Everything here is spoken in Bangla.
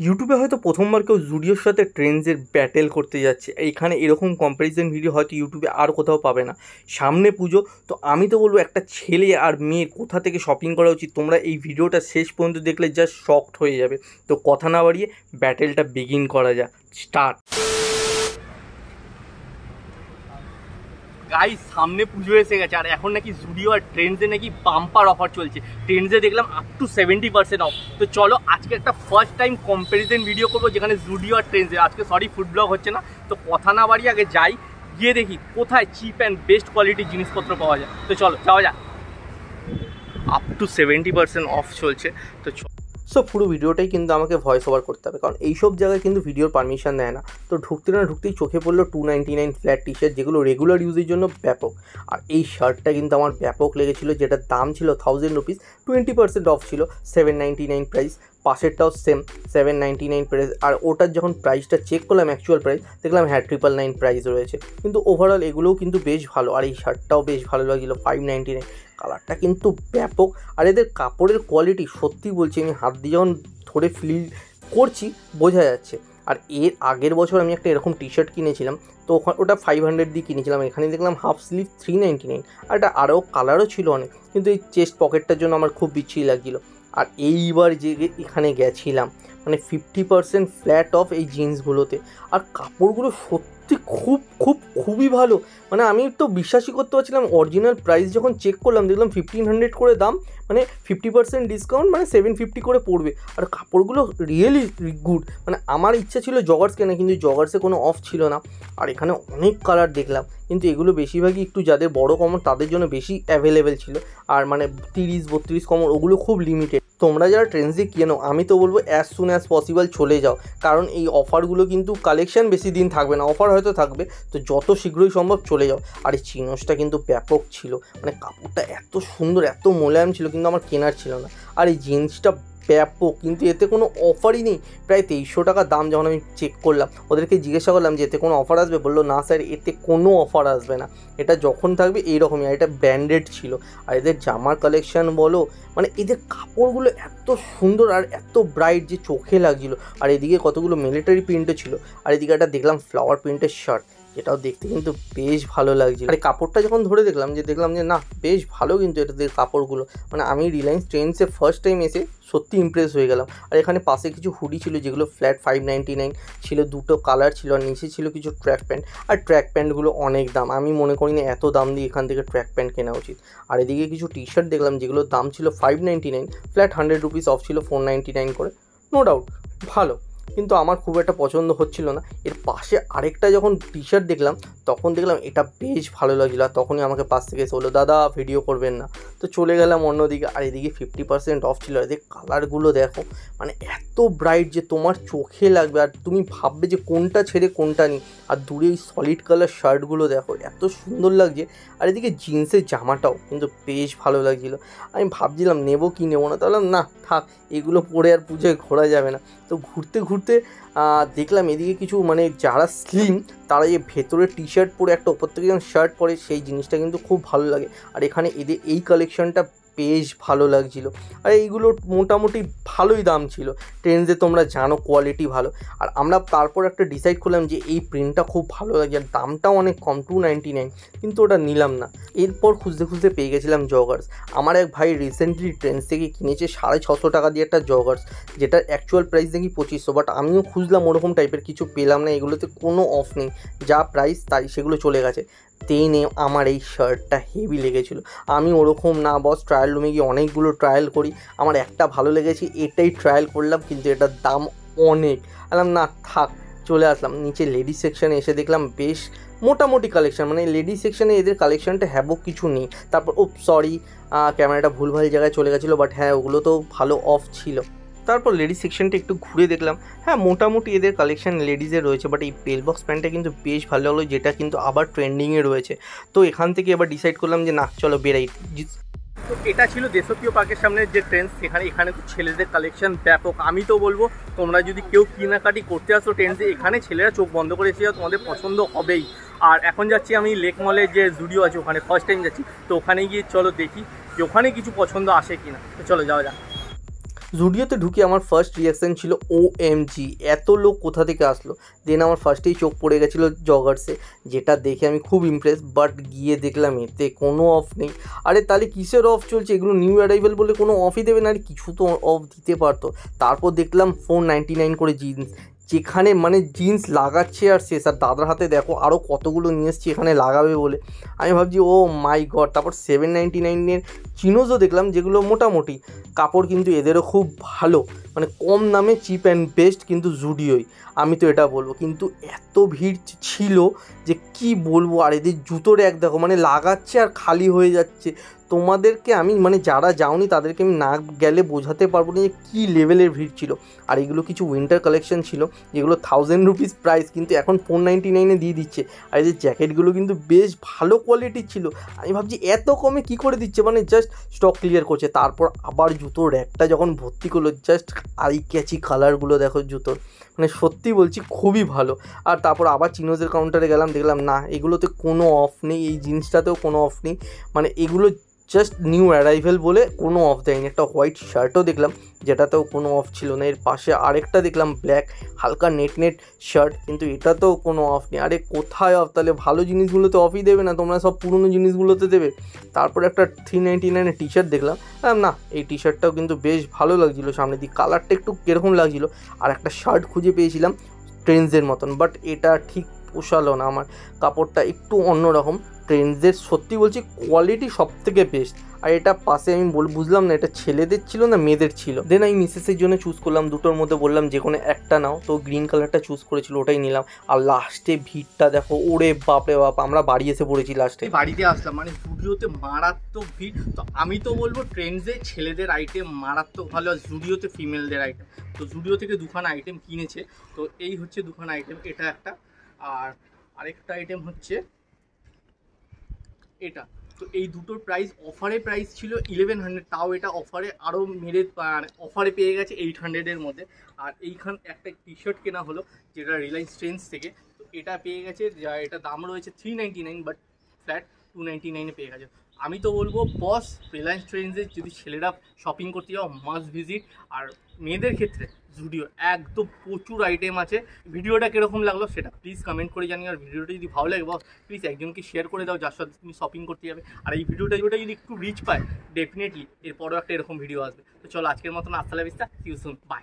ইউটিউবে হয়তো প্রথমবার কেউ জুডিওর সাথে ট্রেন্ডসের ব্যাটেল করতে যাচ্ছে। এইখানে এরকম কম্প্যারিজন ভিডিও হয়তো ইউটিউবে আর কোথাও পাবে না। সামনে পুজো, তো আমি তো বলবো একটা ছেলে আর মেয়ের কোথা থেকে শপিং করা উচিত, তোমরা এই ভিডিওটা শেষ পর্যন্ত দেখলে জাস্ট শকড হয়ে যাবে। তো কথা না বাড়িয়ে ব্যাটেলটা বিগিন করা যাক, স্টার্ট। গাইস, সামনে পুজো এসে গেছে আর এখন নাকি জুডিও আর ট্রেন্ডসে নাকি বাম্পার অফার চলছে। ট্রেন্ডসে দেখলাম আপ টু 70% অফ। তো চলো আজকে একটা ফার্স্ট টাইম কম্প্যারিজন ভিডিও করবো যেখানে জুডিও আর ট্রেন্ডসে। আজকে সরি ফুড ব্লগ হচ্ছে না, তো কথা না বাড়িয়ে আগে যাই, গিয়ে দেখি কোথায় চিপ অ্যান্ড বেস্ট কোয়ালিটির জিনিসপত্র পাওয়া যায়। তো চলো যাওয়া যাক। আপ টু 70% অফ চলছে। তো সো পুরো ভিডিওটাই কিন্তু আমাকে ভয়েস ওভার করতে হবে, কারণ এইসব জায়গায় কিন্তু ভিডিওর পারমিশন দেয় না। তো ঢুকতে না ঢুকতেই চোখে পড়লো 299 ফ্ল্যাট টি শার্ট, যেগুলো রেগুলার ইউজের জন্য ব্যাপক। আর এই শার্টটা কিন্তু আমার ব্যাপক লেগেছিলো, যেটার দাম ছিল 1000 রুপিস, 20% অফ ছিল, 799 প্রাইস। পাশেরটাও সেম 799 প্রাইস। আর ওটার যখন প্রাইসটা চেক করলাম, অ্যাকচুয়াল প্রাইস, দেখলাম হ্যাঁ 999 প্রাইস রয়েছে। কিন্তু ওভারঅল এগুলোও কিন্তু বেশ ভালো। আর এই শার্টটাও বেশ ভালো লাগছিলো, 599। কালারটা কিন্তু ব্যাপক। আর এদের কাপড়ের কোয়ালিটি সত্যি বলছি, আমি হাত দিয়ে যখন ধরে ফিল করছি বোঝা যাচ্ছে। আর এর আগের বছর আমি একটা এরকম টি শার্ট কিনেছিলাম, তো ওটা 500 দিয়ে কিনেছিলাম। এখানে দেখলাম হাফ স্লিভ 399। আর এটা আরও কালারও ছিল অনেক, কিন্তু এই চেস্ট পকেটটার জন্য আমার খুব বিচ্ছিরি লাগছিলো। আর এইবার যে এখানে গেছিলাম, মানে 50% ফ্ল্যাট অফ এই জিন্সগুলোতে। আর কাপড়গুলো সত্যি খুবই ভালো। মানে আমি তো বিশ্বাসই করতে পারছিলাম। অরিজিনাল প্রাইস যখন চেক করলাম দেখলাম 1500 করে দাম, মানে 50% ডিসকাউন্ট, মানে 750 করে পড়বে। আর কাপড়গুলো রিয়েলি গুড। মানে আমার ইচ্ছা ছিল জগার্স কেনা, কিন্তু জগার্সে কোনো অফ ছিল না। আর এখানে অনেক কালার দেখলাম, কিন্তু এগুলো বেশিরভাগই একটু যাদের বড় কমর তাদের জন্য বেশি অ্যাভেলেবেল ছিল। আর মানে 30-32 কমর ওগুলো খুব লিমিটেড। তোমরা যারা ট্রেন্ডসে কেনো, আমি তো বলবো অ্যাজ সুন অ্যাজ পসিবল চলে যাও, কারণ এই অফারগুলো কিন্তু কালেকশান বেশি দিন থাকবে না। অফার হয়তো থাকবে, তো যত শীঘ্রই সম্ভব চলে যাও। আর এই চিনোসটা কিন্তু ব্যাপক ছিল, মানে কাপড়টা এত সুন্দর, এত মোলায়েম ছিল, কিন্তু আমার কেনার ছিল না। আর এই জিন্সটা ব্যাপক, কিন্তু এতে কোনো অফারই নেই। প্রায় 2300 টাকা দাম। যখন আমি চেক করলাম, ওদেরকে জিজ্ঞাসা করলাম যে এতে কোনো অফার আসবে, বললো না স্যার, এতে কোনো অফার আসবে না, এটা যখন থাকবে এইরকমই। আর এটা ব্র্যান্ডেড ছিল। আর এদের জামার কালেকশান বলো, মানে এদের কাপড়গুলো এত সুন্দর আর এত ব্রাইট যে চোখে লাগছিল। আর এদিকে কতগুলো মিলিটারি প্রিন্টও ছিল। আর এদিকে একটা দেখলাম ফ্লাওয়ার প্রিন্টের শার্ট, এটাও দেখতে কিন্তু বেশ ভালো লাগছিল। আর কাপড়টা যখন ধরে দেখলাম যে না বেশ ভালো, কিন্তু এটাদের কাপড়গুলো, মানে আমি রিলায়েন্স ট্রেন্ডসে ফার্স্ট টাইম এসে সত্যি ইমপ্রেস হয়ে গেলাম। আর এখানে পাশে কিছু হুডি ছিল, যেগুলো ফ্ল্যাট 599 ছিল, দুটো কালার ছিল। আর নিচে ছিল কিছু ট্র্যাক প্যান্ট। আর ট্র্যাক প্যান্টগুলো অনেক দাম, আমি মনে করি না এত দাম দিয়ে এখান থেকে ট্র্যাক প্যান্ট কেনা উচিত। আর এদিকে কিছু টি শার্ট দেখলাম, যেগুলোর দাম ছিল 599, ফ্ল্যাট 100 রুপিস অফ ছিল, 499 করে। নো ডাউট ভালো, কিন্তু আমার খুব একটা পছন্দ হচ্ছিল না। এর পাশে আরেকটা যখন টি শার্ট দেখলাম, তখন দেখলাম এটা বেশ ভালো লাগছিলো। আর তখনই আমাকে পাশ থেকে এসে বললো, দাদা ভিডিও করবেন না। তো চলে গেলাম অন্যদিকে। আর এদিকে 50% অফ ছিল। এদিকে কালারগুলো দেখো, মানে এত ব্রাইট যে তোমার চোখে লাগবে, আর তুমি ভাববে যে কোনটা ছেড়ে কোনটা নিই। আর দূরে এই সলিড কালার শার্টগুলো দেখো, এত সুন্দর লাগছে। আর এদিকে জিন্সের জামাটাও কিন্তু বেশ ভালো লাগছিলো। আমি ভাবছিলাম নেবো কি নেবো না, তাহলে না থাক, এগুলো পরে আর পুজোয় ঘোরা যাবে না। তো ঘুরতে ঘুরতে দেখলাম এদিকে কিছু, মানে যারা স্লিম তারা যে ভেতরে টি শার্ট পরে একটা ওপর থেকে যখন শার্ট পরে, সেই জিনিসটা কিন্তু খুব ভালো লাগে। আর এখানে এদের এই কালেকশানটা বেশ ভালো লাগছিলো। আর এইগুলো মোটামুটি ভালোই দাম ছিল। ট্রেন্ডসে তোমরা জানো কোয়ালিটি ভালো। আর আমরা তারপর একটা ডিসাইড করলাম যে এই প্রিন্টটা খুব ভালো লাগে, আর দামটাও অনেক কম, 299, কিন্তু ওটা নিলাম না। এরপর খুঁজতে খুঁজতে পেয়ে গেছিলাম জগার্স। আমার এক ভাই রিসেন্টলি ট্রেন্ডস থেকে কিনেছে 650 টাকা দিয়ে একটা জগার্স, যেটার অ্যাকচুয়াল প্রাইস দেখি 2500। বাট আমিও খুঁজলাম ওরকম টাইপের, কিছু পেলাম না। এগুলোতে কোনো অফ নেই, যা প্রাইস তাই সেগুলো চলে গেছে। তেনে আমার এই শার্টটা হেভি লেগেছিলো। আমি ওরকম না বস, ট্রায়াল রুমে গিয়ে অনেকগুলো ট্রায়াল করি, আমার একটা ভালো লেগেছে, এটাই ট্রায়াল করলাম, কিন্তু এটার দাম অনেক। বললাম না থাক, চলে আসলাম নিচে। লেডিস সেকশানে এসে দেখলাম বেশ মোটামুটি কালেকশান, মানে লেডিস সেকশানে এদের কালেকশানটা হ্যাবক কিছু নেই। তারপর সরি, ক্যামেরাটা ভুলভাল জায়গায় চলে গেছিলো, বাট হ্যাঁ ওগুলো তো ভালো অফ ছিল। তারপর লেডিস সেকশনটা একটু ঘুরে দেখলাম, হ্যাঁ মোটামুটি এদের কালেকশান লেডিসের রয়েছে। বাট এই বেল বক্স প্যান্টটা কিন্তু বেশ ভালো লাগলো, যেটা কিন্তু আবার ট্রেন্ডিংয়ে রয়েছে। তো এখান থেকে এবার ডিসাইড করলাম যে না চলো বেরাই। তো এটা ছিল দেশপ্রিয় পার্কের সামনে যে ট্রেন্ডস, এখানে তো ছেলেদের কালেকশন ব্যাপক। আমি তো বলবো তোমরা যদি কেউ কেনাকাটি করতে আসো ট্রেন্ডসে, এখানে ছেলেরা চোখ বন্ধ করে এসে যাও, তোমাদের পছন্দ হবেই। আর এখন যাচ্ছি আমি লেক মলে যে জুডিও আছে, ওখানে ফার্স্ট টাইম যাচ্ছি। তো ওখানে গিয়ে চলো দেখি যে ওখানে কিছু পছন্দ আসে কিনা। তো চলো যাওয়া যাক। জুডিওতে ঢুকে আমার ফার্স্ট রিয়াকশান ছিল OMG, এত লোক কোথা থেকে আসলো। দেন আমার ফার্স্টেই চোখ পড়ে গেছিলো জগার্সে, যেটা দেখে আমি খুব ইমপ্রেস। বাট গিয়ে দেখলাম এতে কোনো অফ নেই। আরে তাহলে কিসের অফ চলছে? এগুলো নিউ অ্যারাইভেল বলে কোনো অফই দেবে না? আর কিছু তো অফ দিতে পারতো। তারপর দেখলাম 499 করে জিন্স, যেখানে মানে জিন্স লাগাচ্ছে আর শেষ। আর দাদার হাতে দেখো আরও কতগুলো নিয়ে এসছি এখানে লাগাবে বলে। আমি ভাবছি ও মাই গড। তারপর 799-এর চিনোজও দেখলাম, যেগুলো মোটামুটি কাপড় কিন্তু এদেরও খুব ভালো, মানে কম দামে চিপ অ্যান্ড বেস্ট কিন্তু জুডিওই, আমি তো এটা বলবো। কিন্তু এত ভিড় ছিল যে কি বলবো। আর এদের জুতোর এক দেখো, মানে লাগাচ্ছে আর খালি হয়ে যাচ্ছে। তোমাদেরকে আমি মানে যারা যাওনি তাদেরকে আমি না গেলে বোঝাতে পারবো না যে কী লেভেলের ভিড় ছিল। আর এগুলো কিছু উইন্টার কালেকশন ছিল, যেগুলো 1000 রুপিস প্রাইস, কিন্তু এখন 499-এ দিয়ে দিচ্ছে। আর এই যে জ্যাকেটগুলো কিন্তু বেশ ভালো কোয়ালিটির ছিল। আমি ভাবছি এত কমে কি করে দিচ্ছে, মানে জাস্ট স্টক ক্লিয়ার করছে। তারপর আবার জুতোর র্যাকটা যখন ভর্তি করলো, জাস্ট আই ক্যাচি কালারগুলো দেখো জুতোর, মানে সত্যি বলছি খুবই ভালো। আর তারপর আবার চিনোজের কাউন্টারে গেলাম, দেখলাম না এগুলোতে কোনো অফ নেই, এই জিন্সটাতেও কোনো অফ নেই, মানে এগুলো জাস্ট নিউ অ্যারাইভেল বলে কোনো অফ দেয়নি। একটা হোয়াইট শার্টও দেখলাম, যেটাতেও কোনো অফ ছিল না। এর পাশে আরেকটা দেখলাম ব্ল্যাক হালকা নেট শার্ট, কিন্তু এটাতেও কোনো অফ নেই। আরে কোথায় অফ? তাহলে ভালো জিনিসগুলোতে অফই দেবে না, তোমরা সব পুরনো জিনিসগুলোতে দেবে। তারপর একটা 399-এর টি শার্ট দেখলাম, না এই টি শার্টটাও কিন্তু বেশ ভালো লাগছিলো, সামনের দিক কালারটা একটু কীরকম লাগছিলো। আর একটা শার্ট খুঁজে পেয়েছিলাম ট্রেন্ডসের মতন, বাট এটা ঠিক পোষালো না আমার, কাপড়টা একটু অন্যরকম। ট্রেন্ডসের সত্যি বলছি কোয়ালিটি সব থেকে বেস্ট। আর এটা পাশে আমি বুঝলাম না এটা ছেলেদের ছিল না মেয়েদের ছিল। দেন আমি মিসেসের জন্য চুজ করলাম, দুটোর মধ্যে বললাম যে কোনো একটা নাও, তো গ্রিন কালারটা চুজ করেছিল, ওটাই নিলাম। আর লাস্টে ভিড়টা দেখো, ওরে বাপরে বাপ, আমরা বাড়ি এসে পড়েছি লাস্টে। বাড়িতে আসলাম মানে জুডিওতে মারাত্মক ভিড়। তো আমি তো বলবো ট্রেন্ডসে ছেলেদের আইটেম মারাত্মক ভালো, আর জুডিওতে ফিমেলদের আইটেম। তো জুডিও থেকে দুখানা আইটেম কিনেছে, তো এই হচ্ছে দুখানা আইটেম, এটা একটা আর আরেকটা আইটেম হচ্ছে এটা। তো এই দুটোর প্রাইস প্রাইস ছিল 1100, তাও এটা অফারে আরও মেরে অফারে পেয়ে গেছে 800-এর মধ্যে। আর এইখান একটা টি শার্ট কেনা হলো, যেটা রিলায়েন্স ট্রেন্ডস থেকে, তো এটা পেয়ে গেছে, যা এটা দাম রয়েছে 399, বাট ফ্ল্যাট 299-এ পেয়ে গেছে। আমি তো বলবো বস রিলায়েন্স ট্রেন্ডসে যদি ছেলেরা শপিং করতে যাও মাস্ট ভিজিট। আর মেয়েদের ক্ষেত্রে জুডিও একদম প্রচুর আইটেম আছে। ভিডিওটা কীরকম লাগলো সেটা প্লিজ কমেন্ট করে জানিও। আর ভিডিওটা যদি ভালো লাগে বস প্লিজ একজনকে শেয়ার করে দাও যার সাথে তুমি শপিং করতে যাবে। আর এই ভিডিওটা যদি একটু রিচ পায়, ডেফিনেটলি এরপরও একটা এরকম ভিডিও আসবে। তো চলো আজকের মতন আসসালাম, সি ইউ সুন, বাই।